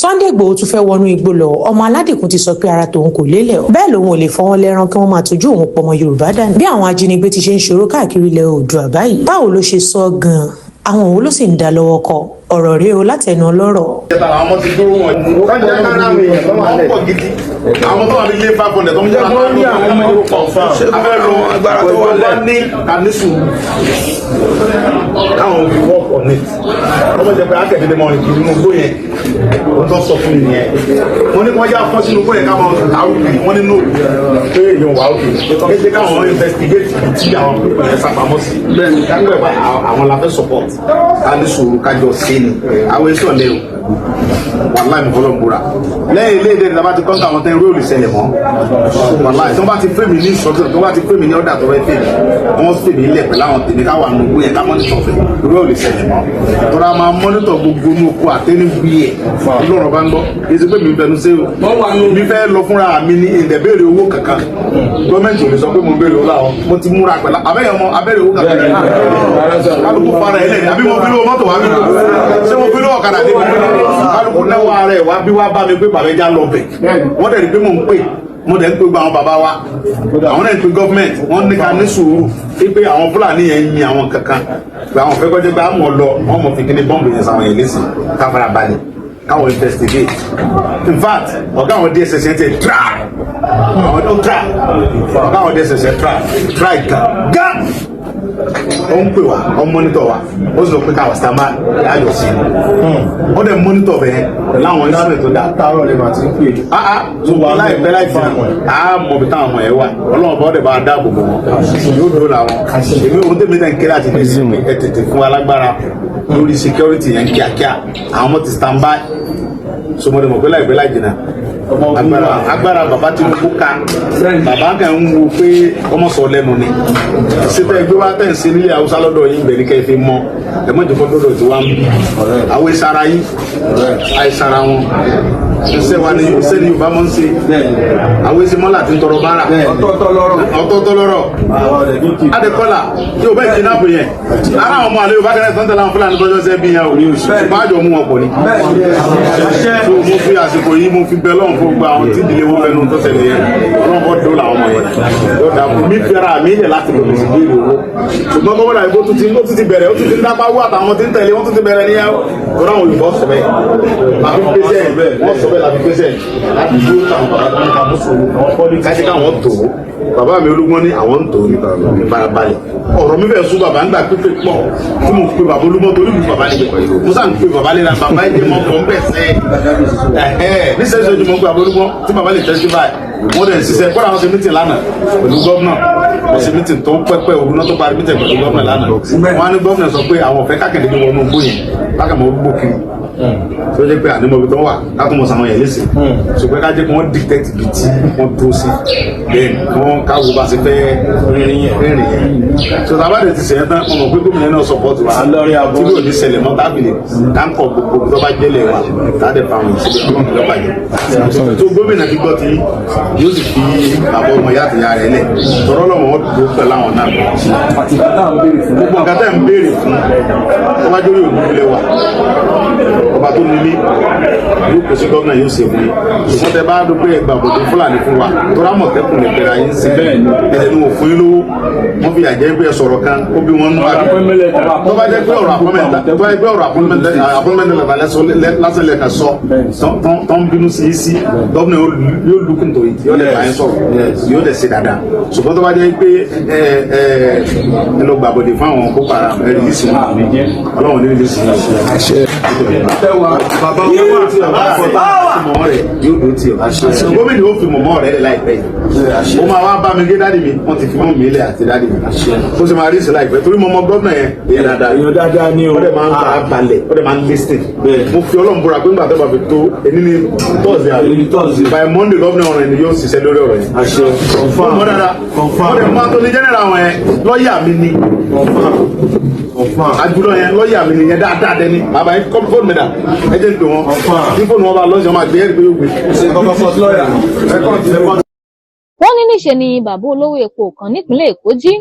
Sunday Igboho tún fẹ́ wọnú igbó lọ. Ọmọ Aládìkún ti sọ pé ara tòun kò lélẹ̀ o. Bẹ́ẹ̀ lòun ò lè fọwọ́ lẹ́ran kí wọ́n máa tójú òun pọmọ Yorùbá dànù. Bí àwọn ajínigbé ti ṣe ń ṣòro káàkiri ilẹ̀ Oòduà báyìí, báwo ló ṣe sọ gan-an? Àwọn òun ló sì ń dá lọ́wọ́ kọ ọ̀rọ̀ rèé o látẹnu ọlọ́rọ̀. àwọn ọmọ ti dúró wọn kájà kára àwọn èèyàn tó máa pọ̀ gidi àwọn tó wà ní ilé 500 tó ń jẹ́ àwọn ní àwọn ọmọ yóò pọ̀ abẹ́ lọ agbára tó wà lẹ́ ní àníṣù káwọn òbí wọ́pọ̀ ní ọmọ jẹ́ pé akẹ́kẹ́dẹ́ mọ́ ìkiri inú gbó yẹn wọ́n tó sọ fún mi nìyẹn wọ́n ní wọ́n yá fọ́ sínú gbó yẹn káwọn àwùjọ wọ́n ní nóòlù pé èèyàn wà òkè kéde káwọn investigate tí àwọn pípọ̀ yẹn sàpamọ́ sí káńgbẹ̀ àwọn la fẹ́ support àníṣù kájọ sí ni àwọn èso ọ̀lẹ́ o wàláì mi fọlọ́ mbúra lẹ́yìn ilé ìdẹ́rẹ́ lábá ti kọ́ńtà àwọn tẹ́rẹ́ òòlù ṣẹlẹ̀ mọ́ wàláì tí wọ́n bá ti fẹ́ mi ní ìṣọ́tún tí wọ́n bá ti fẹ́ mi ní ọ̀dà tó fẹ́ fẹ́ mi wọ́n fẹ́ mi ilẹ̀ pẹ̀lú àwọn tèmi káwà nù owó yẹn ká mọ́nítọ̀ fẹ́ ìrú òòlù ṣẹlẹ̀ mọ́ tọ́ra máa mọ́nítọ̀ gbogbo inú oko àtẹ́ni bí ẹ̀ lọ́rọ̀ bá ń gbọ́ èsì pé mi fẹnu sí o mi fẹ́ lọ fúnra mi ní ìdẹ̀bẹ̀rẹ̀ owó kankan gọ́ọ̀mẹ̀ntì ò lè sọ pé mo bẹ̀rẹ̀ owó làwọn mo ti múra pẹ̀lú abẹ́yẹmọ abẹ́rẹ̀ owó kankan kálukú fara ẹ̀ lẹ́ni àbí mo fi lówó mọ́tò wá mi ṣé mo fi lówó ọ̀kadà dé kálukú náwó ara ẹ̀ wá bí wá bá mi pé bàbá ẹja lọ bẹ̀ wọ́n dẹ̀ rí pé mò ń pè mo dẹ̀ ń pè gba àwọn bàbá wa àwọn náà ń pè gọ́ọ̀mẹ̀ntì wọ́n ní ká ní sùúrù pé àwọn Fúlàní yẹn ń yin àwọn kankan pé àwọn fẹ́ kọ́jẹ́ pé á mọ̀ lọ wọ́n mọ̀ fi kíní bọ́ǹbù yẹn sáwọn yẹn lẹ́sìn káfárà balẹ̀ káwọn investigate in fact ọ̀gá àwọn DSS yẹn ti try àwọn tó try ọ̀gá àwọn DSS yẹn try gan ó ń pè wá ó ń mọ́nítọ̀ wa ó sì lọ pé káwọn sàmà yáyọ̀ sí i ó dẹ̀ mọ́nítọ̀ bẹ́ẹ̀ láwọn instrument tó dáa. táwọn lè máa ti ń pè é. láìpẹ́ láìpẹ́ mọ̀ bí táwọn ọmọ ẹ̀ wà ọlọ́run bá ọ̀dẹ̀ bá dáàbò bò wọ́n yóò dúró làwọn. èmi òun tèmi náà ń kéré àti ẹ tètè fún alágbára lórí security yẹn kíákíá àwọn ọmọ ti stand by sọmọdé mọ̀ pé láìpẹ́ láì jìnnà agbára bàbá Tinubu ká bàbá kan ń wo pé ọmọ sọ lẹ́nu ni síbẹ̀ gbé wá tẹ̀ ń ṣe nílé Haúsá lọ́dọ̀ yín bẹ̀rẹ̀ kẹ́ fi mọ́ ẹ mọ́ ìjọba lọ́dọ̀ tí wá ń bí àwọn ìsara yín àìsara wọn ṣiṣẹ́ wa ni ṣe ni Yorùbá mọ́ ń ṣe àwọn èsì mọ́lá ti ń tọrọ bára ọ̀tọ̀ọ̀tọ̀ lọ́rọ̀ adékọ́là tí o bẹ́ẹ̀ ti náà pè yẹn ara àwọn ọmọ àlè Yorùbá kẹ́rẹ́ tó ń tẹ̀lé àwọn Fúlàní tọ́jọ́ sẹ́ bí yẹn o ṣùgbọ́n àjọ mú wọn pọ̀ ni mo fi àsìkò yìí mo fi bẹ lọ́hùn fún gba àwọn tí ìdílé wọn fẹnu tó ṣẹlẹ̀ yẹn ọlọ́pọ̀ dó làwọn ọmọ yẹn yóò dà fún mi fẹ́ra mi yẹ láti lòdì sí bí ìrò ṣùgbọ́n gómìnà ìbò tún ti bẹ̀rẹ̀ ó tún ti ń dápá wú àtàwọn tí ń tẹ̀lé wọ́n tún ti bẹ̀rẹ̀ níyà kóra àwọn olùkọ́ sọ bẹ́ẹ̀ àfi pèsè wọ́n sọ bẹ́ẹ̀ láti pèsè láti dúró táwọn bàbá tó ń ta bó sọ̀rọ̀ kájí káwọn tó bàbá mi Olúgbọ́n ní àwọn ń tò ní ìfarabalẹ̀ ọ̀rọ̀ mi fẹ́ sún bàbá ń gbà pípé pọ̀ tí mo pe bàbá Olúgbọ́n torí mi bàbá ní ìpè mo sá ń pe bàbá lera bàbá ẹ̀jẹ̀ mọ́ pọ̀ ń bẹ̀ sẹ́ níṣẹ́ ìṣẹ́jú mo pe bàbá Olúgbọ́n tí bàbá lè tẹ́sí báyìí wọ́n dẹ̀ ṣiṣẹ́ kó làwọn ṣe mítìn lánàá pẹ̀lú gọ́vnà wọ́n ṣe mítìn tó pẹ́pẹ́ òru náà tó parí mítìn pẹ̀lú gọ́vnà lánàá wọ́n á ní gọ́vnà sọ pé àwọn ọ̀fẹ́ kákẹ́dẹ́ ní wọnú gbó yẹn lákàmọ́ gbó kiri tó jẹ́ pé ànímọ̀bí tó wà látọmọ̀ sàwọn yẹn lẹ́sìn ṣùgbọ́n ká jẹ́ kí wọ́n dictate bí tí wọ́n tó sí bẹ́ẹ̀ kí wọ́n káwọ́ bá ṣe fẹ́ rìnrìn yẹn ṣùgbọ́n àbáde ti ṣẹ̀yẹ́ tán ọmọ pé gómìnà náà support wa tí yóò ní ṣẹlẹ̀ mọ́ tábìlì táǹkọ̀ gbogbo tó bá jẹ́lẹ̀ wa táde fáwọn ìṣẹ̀lẹ̀ ọlọ́run ló bàjẹ́ tó gómìnà fi gbọ́ ti yóò sì fi bàbá ọmọ ìyá àti ìyá rẹ̀ lẹ̀ tọ́rọ́ lọ́mọ wọn dúró pẹ̀lú àwọn náà gbogbo nǹkan tẹ́ ń béèrè fún ọmọdé orí òdúgbò wa ọba tó nílé yóò kó sí gómìnà yóò ṣe fún yín ṣùgbọ́n tẹ bá dúpẹ́ ẹgbà bòdò Fúlàní fún wa tó rámọ̀ tẹ́kùn lè bẹ̀rẹ̀ ayé ń ṣe ẹ̀jẹ̀ ní òfin lówó wọ́n fi àjẹ́ pé sọ̀rọ̀ kan ó bí wọ́n nú wa tó bá jẹ́ pé ọ̀rọ̀ àpọ́nmẹ́ntẹ́ lásán lẹ́ka sọ tó ń bínú sí sí gómìnà yóò lukùn tó yìí yóò lè bá yín sọ̀rọ̀ yóò lè ṣe dáadáa ṣùgbọ́n tó bá jẹ́ pé ẹ lọ gbàbọ̀dé fún àwọn kópa ẹ̀rí yìí sí ọlọ́run ní ilé sí bàbá wọn tí ọba àfọ̀tá mọ̀mọ́ rẹ̀ yóò dó tí ọ. gómìnà ó fi mọ̀mọ́ rẹ̀ láìpẹ́ yìí. ó máa wá bá mi gé dádì mi wọ́n ti fi mọ́ mi lẹ̀ àti dádì mi. ó sì máa rí sí láìpẹ́ torí mọ̀mọ́ gómìnà yẹn èyí dáadáa. èyí dáadáa ni o. ó dẹ̀ máa ń bá a balẹ̀ ó dẹ̀ máa ń listen. mo fi Ọlọ́run búra pé nígbà tó bá fi tó ẹni ní tọ́sí àlè. by Monday gómìnà ọ̀rọ̀ ni yóò ṣiṣẹ́ lórí ọ̀rọ̀ yẹn. ó dẹ̀ máa tó ní general àwọn yẹn lọ́ọ̀yà mi ni. àjùlọ yẹn lọ́ọ̀yà mi nìyẹn dáadáa dẹni bàbá yẹn kọ́ fóònù mi dà ẹ jẹ́ ń pè wọ́n ní fóònù wọn bá lọ́sọ̀ máa gbé ẹ̀rí pé yóò gbé. wọ́n ní níṣe ni bàbá olówó epo kan nípínlẹ̀ Èkó jí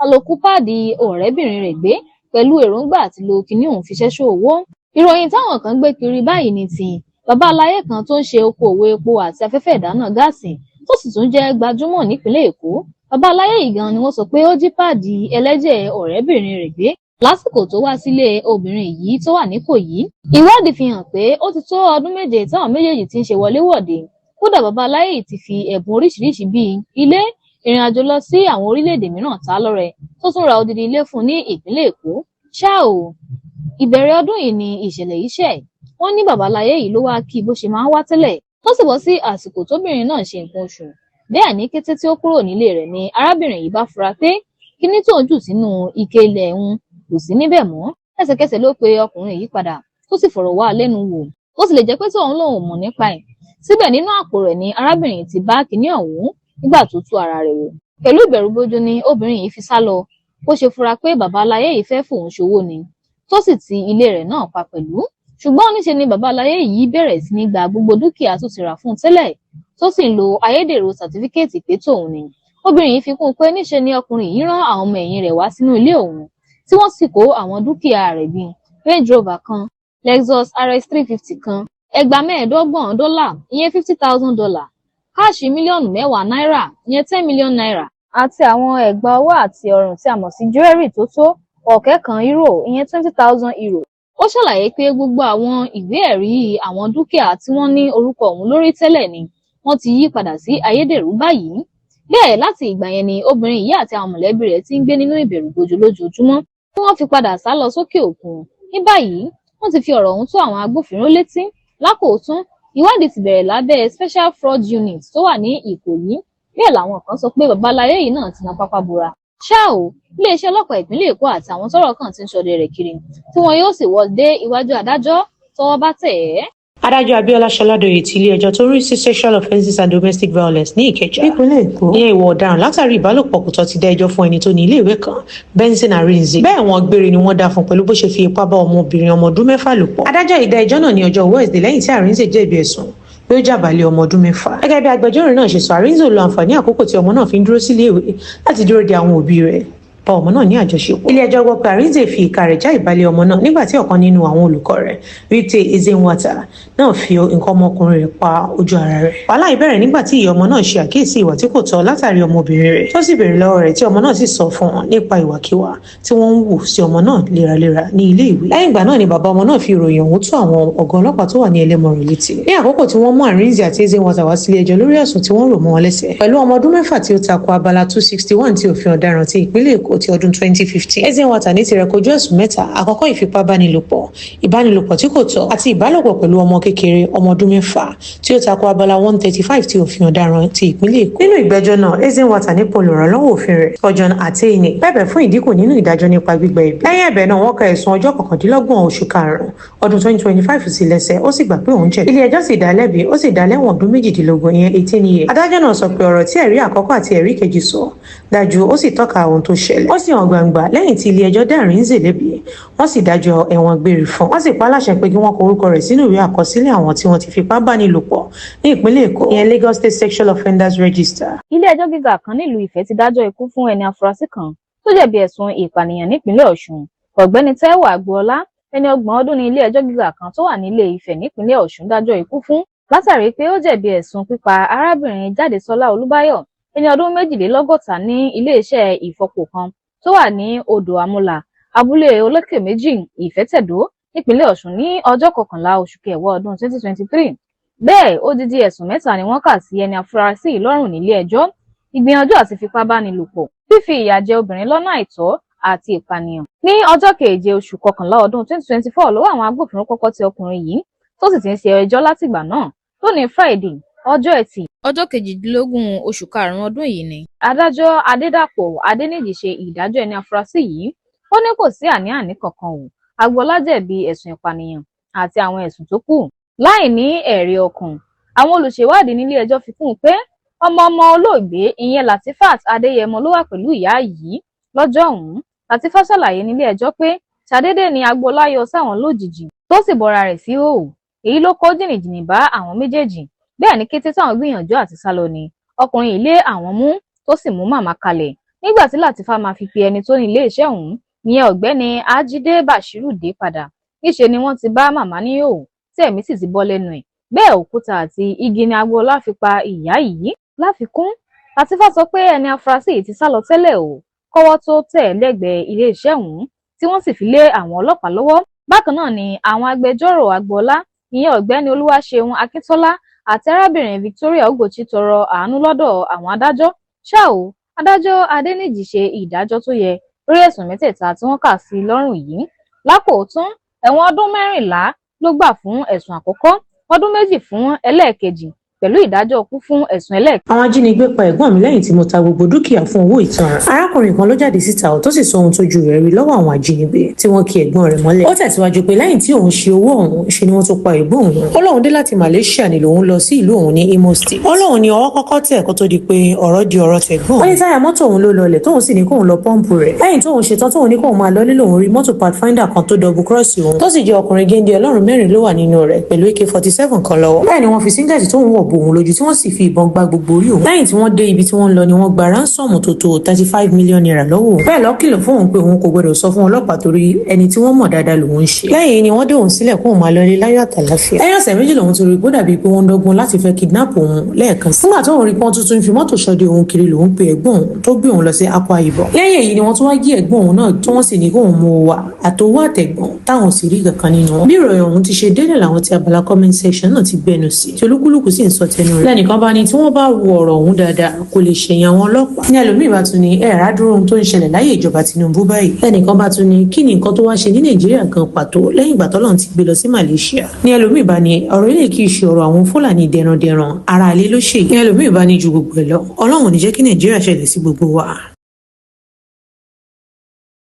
àlòkù páàdì ọ̀rẹ́bìnrin rẹ̀ gbé pẹ̀lú èròǹgbà àti lo kinní òun fi ṣẹ́ṣọ́ owó. ìròyìn táwọn kan gbé kiri báyìí ni ti bàbá aláyé kan tó ń ṣe okòwò epo àti afẹ́fẹ́ ìdáná gáàsì tó sì tún jẹ́ gbajúmọ̀ nípínlẹ̀ Èkó. Bàbá aláyé yìí gan ni wọ́n sọ pé ó jí páàdì ẹlẹ́jẹ̀ ọ̀rẹ́bìnrin rẹ̀ gbé lásìkò tó wá sílé obìnrin yìí tó wà níkòyí. Ìwádìí fi hàn pé ó ti tó ọdún méje táwọn méjèèjì ti ń ṣe wọléwọ̀de. Kódà bàbá aláyé yìí ti fi ẹ̀bùn oríṣiríṣi bíi ilé, ìrìn àjò lọ sí àwọn orílẹ̀-èdè mìíràn ta lọ́rẹ, tó tún ra odidi ilé fún ní ìpínlẹ̀ Èkó. Ṣá o, ìbẹ̀rẹ̀ ọdún yìí ni ìṣẹ̀lẹ̀ yìí ṣẹ̀. Wọ́n ní bàbá aláyé yìí ló wá kí bó ṣe máa ń wá tẹ́lẹ̀, tó sì bọ́ sí àsìkò tóbìnrin náà ṣe nǹkan oṣù. Bẹ́ẹ̀ ní kété tí ó kúrò nílé rẹ̀ ni arábìnrin yìí bá fura pé kíní tó ń jù sínú ike ilẹ̀ òun kò sí níbẹ̀ mọ́. Ẹsẹ̀kẹsẹ̀ ló pe ọkùnrin yìí padà tó sì fọ̀rọ̀ wá lẹ́nu wò. Ó sì lè jẹ́ pé tóun lòun mọ̀ nípa ẹ̀. Síbẹ̀ nínú àpò rẹ̀ ni arábìnrin ti bá kíní ọ̀hún nígbà tó tú ara rẹ̀ wò. Pẹ̀lú ìbẹ̀rùbojo ni obìnrin yìí fi sá lọ. Ó ṣe fura pé bàbá aláyé yìí fẹ́ fòun ṣòwò ni, tó sì ti ilé rẹ̀ náà pa pẹ̀lú. Ṣùgbọ́n níṣe ni bàbá aláyé yìí bẹ̀rẹ̀ sí ní gba gbogbo dúkìá tó ti rà fún tẹ́lẹ̀, tó sì ń lo ayédèrú sàtífíkẹ́ẹ̀tì pé tòun ni. Obìnrin yìí fi kún un pé níṣe ni ọkùnrin yìí rán àwọn ọmọ ẹ̀yìn rẹ̀ wá sínú ilé òun, tí wọ́n sì kó àwọn dúkìá rẹ̀ bíi Range Rover kan, Lexus RX 350 kan, $25,000 ìyẹn $50,000, káàṣì mílíọ̀nù 10 náírà ìyẹn 10 million naira, àti àwọn ẹ̀gbà ọwọ́ àti ọrùn tí a mọ̀ sí jewelry tó tó ọ̀kẹ́ kan euro ìyẹn 20,000 euro. Ó ṣàlàyé pé gbogbo àwọn ìwé ẹ̀rí àwọn dúkìá tí wọ́n ní orúkọ òun lórí tẹ́lẹ̀ ni wọ́n ti yí padà sí ayédèrú báyìí. Bẹ́ẹ̀ láti ìgbà yẹn ni obìnrin yìí àti àwọn mọ̀lẹ́bí rẹ̀ ti ń gbé nínú ìbẹ̀rùbojo lójoojúmọ́ tí wọ́n fi padà sá lọ sókè òkun. Ní báyìí wọ́n ti fi ọ̀rọ̀ ọ̀hún tó àwọn agbófinró létí. Lákòótán ìwádìí ti bẹ̀rẹ̀ lábẹ́ Special Fraud Unit tó wà ní Ìkòyí. Bẹ́ẹ̀ làwọn kan sọ pé bàbá aláyé yìí náà ti na pápá bora. Ṣá o, iléeṣẹ́ ọlọ́pàá ìpínlẹ̀ Èkó àti àwọn tọ́rọ̀ kàn ti ń ṣọdẹ rẹ̀ kiri tí wọn yóò sì wọ́ dé iwájú adájọ́ tọ́wọ́ bá tẹ̀ ẹ́. Adájọ́ Abíọ́lá Ṣọládòye ti ilé-ẹjọ́ tó rí sí sexual offences and domestic violence ní Ìkẹjà nípínlẹ̀ Èkó ìyẹn ìwà ọ̀daràn látàrí ìbálòpọ̀ kò tọ́ ti dá ẹjọ́ fún ẹni tó ní iléèwé kan Benson Arinze. Bẹ́ẹ̀ wọ́n gbére ni wọ́n dá fún pẹ̀lú bó ṣe fi ipá bá ọmọbìnrin ọmọ ọdún 6 lò pọ̀. Adájọ́ yìí dá ẹjọ́ náà ní ọjọ́ Wednesday lẹ́yìn tí Arinze jẹ̀bi ẹ̀sùn pé ó jàbálẹ̀ ọmọ ọdún 6. Gẹ́gẹ́ bí agbẹjọ́rò náà ṣe sọ, Arinze lo àǹfààní àkókò tí ọmọ náà fi ń dúró sílé ìwé láti dúró de àwọn òbí rẹ̀ bá ọmọ náà ní àjọṣepọ̀. Ilé-ẹjọ́ gbọ́ pé Arinze fi ìka rẹ̀ já ìbálẹ̀ ọmọ náà nígbà tí ọ̀kan nínú àwọn olùkọ́ rẹ̀, Rite Ezenwata, náà fi nǹkan ọmọkùnrin rẹ̀ pa ojú ara rẹ̀. Wàhálà yìí bẹ̀rẹ̀ nígbà tí ìyá ọmọ náà ṣe àkíyèsí ìwà tí kò tọ́ látàrí ọmọbìnrin rẹ̀, tó sì béèrè lọ́wọ́ rẹ̀ tí ọmọ náà sì sọ fún wọn nípa ìwàkiwà tí wọ́n ń wù sí ọmọ náà léraléra ní ilé ìwé. Lẹ́yìn ìgbà náà ni bàbá ọmọ náà fi ìròyìn ọ̀hún tó àwọn ọ̀gá ọlọ́pàá tó wà ní Ẹlẹ́mọ̀rọ̀ létí. Ní àkókò tí wọ́n mú Arinze àti Ezenwata wá sílé ẹjọ́ lórí ẹ̀sùn tí wọ́n rò mọ́ wọn lẹ́sẹ̀ pẹ̀lú ọmọ ọdún 6 tí ó tako abala 261 ti òfin ọ̀daràn ti ìpínlẹ̀ Èkó ti ọdún 2015. Ezenwata ní tirẹ̀ kojú ẹ̀sùn 3: àkọ́kọ́ ìfipábánilòpọ̀, ìbánilòpọ̀ tí kò tọ́ àti ìbálòpọ̀ pẹ̀lú ọmọ kékeré ọmọ ọdún 6 tí ó tako abala 135 ti òfin ọ̀daràn ti ìpínlẹ̀ Èkó. Nínú ìgbẹ́jọ́ náà, Ezenwata nípò olùrànlọ́wọ́ òfin rẹ̀ Ọjọ́n Àtẹ́yìnì bẹ̀bẹ̀ fún ìdínkù nínú ìdájọ́ nípa gbígba ẹ̀bí. Lẹ́yìn ẹ̀bẹ̀ náà wọ́n ka ẹ̀sùn ọjọ́ 29 oṣù karùn-ún ọdún 2025 sí lẹ́sẹ̀, ó sì gbà pé òun jẹ̀bi. Ilé-ẹjọ́ sì dá lẹ́bi, ó sì dá lẹ́wọ̀n ọdún 18 ìyẹn 18 years. Adájọ́ náà sọ pé ọ̀rọ̀ tí ẹ̀rí àkọ́kọ́ àti ẹ̀rí kejì sọ dájú, ó sì tọ́ka ohun tó ṣẹlẹ̀. Ó sì hàn gbangba lẹ́yìn tí ilé-ẹjọ́ dá Arinze lẹ́bi, wọ́n sì dájọ́ ẹ̀wọ̀n gbére fún. Wọ́n sì pa láṣẹ pé kí wọ́n kọ orúkọ rẹ̀ sínú ìwé àkọsílẹ̀ àwọn tí wọ́n ti fipá bánilòpọ̀ ní ìpínlẹ̀ Èkó, ìyẹn Lagos State Sexual Offenders Register. Ilé-ẹjọ́ gíga kan nílùú Ifẹ̀ ti dájọ́ ikú fún ẹni afurasí kan tó jẹ̀bi ẹ̀sùn ìpànìyàn nípínlẹ̀ Ọ̀ṣun. Ọ̀gbẹ́ni Táíwò Agboola, ẹni 30 ọdún ní ilé-ẹjọ́ gíga kan tó wà nílé Ifẹ̀ nípínlẹ̀ Ọ̀ṣun dájọ́ ikú fún látàrí pé ó jẹ̀bi ẹ̀sùn pípa arábìnrin Jádesọ́lá Olúbáyọ̀, ẹni ọdún 62 ní ilé-iṣẹ́ ìfọpo kan tó wà ní Odò Àmúlà, abúlé Olókè Méjì, Ìfẹ́tẹ̀dó nípínlẹ̀ Ọ̀ṣun ní ọjọ́ 11 oṣù kẹwàá ọdún 2023. Bẹ́ẹ̀ odidi ẹ̀sùn 3 ni wọ́n kà sí ẹni afurasí yìí lọ́rùn nílé ẹjọ́: ìgbìyànjú àti fipábánilòpọ̀, fífi ìyà jẹ obìnrin lọ́nà àìtọ́ àti ìpànìyàn. Ní ọjọ́ 7 oṣù kọkànlá ọdún 2024 lọ́wọ́ àwọn agbófinró kọ́kọ́ tẹ ọkùnrin yìí tó sì ti ń ṣe ẹjọ́ látìgbà náà. Lónìí Friday, ọjọ́ Ẹtì, ọjọ́ 18 oṣù karùn-ún ọdún yìí ni adájọ́ Adédàpọ̀ Adéníjì ṣe ìdájọ́ ẹni afurasí yìí. Ó ní kò sí àní-àní kankan o, Agboola jẹ̀bi ẹ̀sùn ìpànìyàn àti àwọn ẹ̀sùn tó kù láì ní ẹ̀rí ọkàn. Àwọn olùṣèwádìí nílé ẹjọ́ fi kún un pé ọmọ olóògbé ìyẹn Latifat Adéyẹmọ ló wà pẹ̀lú ìyá yìí lọ́jọ́ ọ̀hún. Latifat ṣàlàyé nílé ẹjọ́ pé ṣàdédé ni Agboola yọ sáwọn lójijì tó sì bọ́ra rẹ̀ sí hòhò. Èyí ló kó jìnnìjìnnì bá àwọn méjèèjì. Bẹ́ẹ̀ ni kété táwọn gbìyànjú àti sálọ ni ọkùnrin ilé àwọn mú tó sì mú màmá kalẹ̀. Nígbà tí Latifat máa fi pe ẹni tó ní ilé iṣẹ́ ọ̀hún, ìyẹn ọ̀gbẹ́ni Ajídé Bashiru dé padà, níṣe ni wọ́n ti bá màmá ní hòhò tí ẹ̀mí sì ti bọ́ lẹ́nu ẹ̀. bẹ́ẹ̀ òkúta àti igi ni Agboola fi pa ìyá yìí. Láfikún, Latifa sọ pé ẹni afurasí yìí ti sá lọ tẹ́lẹ̀ o kọ́wọ́ tó tẹ̀ lẹ́gbẹ̀ẹ́ iléeṣẹ́ ọ̀hún tí wọ́n sì fi lé àwọn ọlọ́pàá lọ́wọ́. Bákan náà ni àwọn agbẹjọ́rò Agboola ìyẹn ọ̀gbẹ́ni Olúwaṣeun Akíntọ́lá àti arábìnrin Victoria Ugochi tọrọ àánú lọ́dọ̀ àwọn adájọ́. Ṣá o, adájọ́ Adéníjì ṣe ìdájọ́ tó yẹ lórí ẹ̀sùn mẹ́tẹ̀ẹ̀ta tí wọ́n kà sí lọ́rùn yìí. Lákòótán, ẹ̀wọ̀n ọdún 14 ló gbà fún ẹ̀sùn àkọ́kọ́, ọdún 2 fún ẹlẹ́ẹ̀kejì pẹ̀lú ìdájọ́ ikú fún ẹ̀sùn ẹlẹ́ẹ̀kejì. Àwọn ajínigbé pa ẹ̀gbọ́n mi lẹ́yìn tí mo ta gbogbo dúkìá fún owó ìtanràn. Arákùnrin kan ló jáde síta tó sì sọ ohun tójú rẹ̀ rí lọ́wọ́ àwọn ajínigbé tí wọ́n ki ẹ̀gbọ́n rẹ̀ mọ́lẹ̀. Ó tẹ̀síwájú pé lẹ́yìn tí òun ṣe owó ọ̀hún ṣe ni wọ́n tún pa ẹ̀gbọ́n òun. Ó lóun dé láti Malaysia ni lòun lọ sí ìlú òun ní Imo State. Ó lóun ní ọwọ́ kọ́kọ́ tẹ̀ kó tó di pé ọ̀rọ̀ di ọ̀rọ̀ tẹ̀gbọ́n. Wọ́n ní táyà mọ́tò òun ló lọlẹ̀ tóun sì ní kóun lọ pọ́ǹpù rẹ̀. Lẹ́yìn tóun ṣetán tóun ní kóun máa lọ nílò òun rí mọ́tò Pathfinder kan tó double cross òun tó sì jẹ́ ọkùnrin géńdé Ọlọ́run 4 ló wà nínú rẹ̀ pẹ̀lú AK-47 kan lọ́wọ́. Bẹ́ẹ̀ ni wọ́n fi síngẹ̀tì tóun wọ̀ bo òun lójú tí wọ́n sì fi ìbọn gba gbogbo orí òun. Lẹ́yìn tí wọ́n dé ibi tí wọ́n lọ ni wọ́n gba ránsọ̀mù tó tó 35 million naira lọ́wọ́ òun. Bẹ́ẹ̀ ló kìlọ̀ fún òun pé òun kò gbọdọ̀ sọ fún ọlọ́pàá torí ẹni tí wọ́n mọ̀ dáadáa lòun ń ṣe. Lẹ́yìn ni wọ́n dé òun sílẹ̀ kóun máa lọlé láyọ̀ àtàlàfíà. Lẹ́yìn ọ̀sẹ̀ méjì lòun ti rí bó dàbí pé wọ́n ń dọ́gbọ́n láti fẹ́ kidnap òun lẹ́ẹ̀kan sí. Nígbà tóun rí pọ́n tuntun fi mọ́tò ṣọdẹ òun kiri lòun pe ẹ̀gbọ́n òun tó gbé òun lọ sí Akwa Ibom. Lẹ́yìn èyí ni wọ́n tún wá jí ẹ̀gbọ́n òun náà tí wọ́n sì ní kóun mú wá àtòwọ́ àtẹ̀gbọ́n táwọn sì rí kankan nínú wọn. Bí ìròyìn ọ̀hún ti ṣe délẹ̀ làwọn tí abala comment section náà ti gbẹnu sí tí olúkúlùkù sì ń sọ tẹnu rẹ̀. Lẹ́nìkan bá ní tí wọ́n bá wo ọ̀rọ̀ ọ̀hún dáadáa kò lè ṣèyàn àwọn ọlọ́pàá. Ní ẹlòmíì bá tún ní ẹ̀rá dúró ohun tó ń ṣẹlẹ̀ láyé ìjọba Tinubu báyìí. Lẹ́nìkan bá tún ní kí ni nǹkan tó wá ṣe ní Nàìjíríà gan pàtó lẹ́yìn ìgbà tọ́lọ́run ti gbé lọ sí Malaysia. Ní ẹlòmíì bá ní ọ̀rọ̀ ilé kì í ṣe ọ̀rọ̀ àwọn Fúlàní dẹrandẹran ara ilé ló ṣe. Ní ẹlòmíì bá ní ju gbogbo ẹ̀ lọ Ọlọ́run ò ní jẹ́ kí Nàìjíríà ṣẹlẹ̀ sí gbogbo wa.